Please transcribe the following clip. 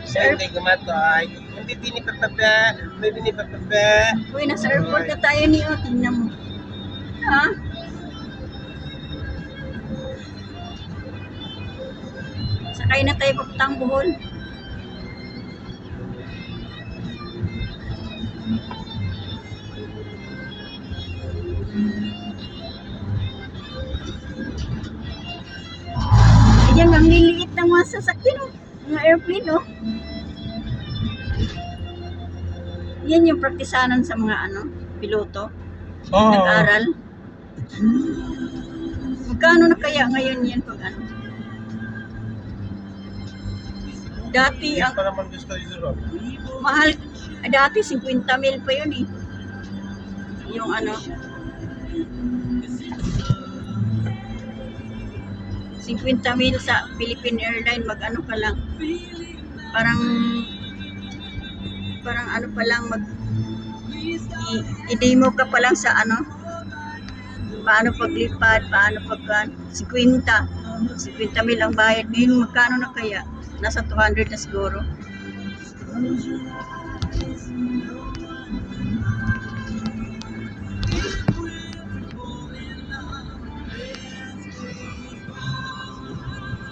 Siya hindi gumatay. Hindi binipapapa. May binipapapa. Uy, nasa airport na tayo niyo. Tingnan mo. Ha? Sakay na tayo papuntang Bohol. Ayan, ang liliit ng mga sasakyan, oh. Mga airplane, oh. Yan yung praktisanan sa mga piloto. Oo. Nag-aral. Magkano na kaya ngayon yan pag Dati Hindi ang pa naman gusto yung mahal, dati 50 mil pa yun eh. Yung 50 mil sa Philippine Airlines, mag-ano ka lang. Parang pa lang, i-demo ka pa lang sa paano paglipad, paano 50 mil ang bayad. Ngayon, magkano na kaya? Nasa 200 na siguro.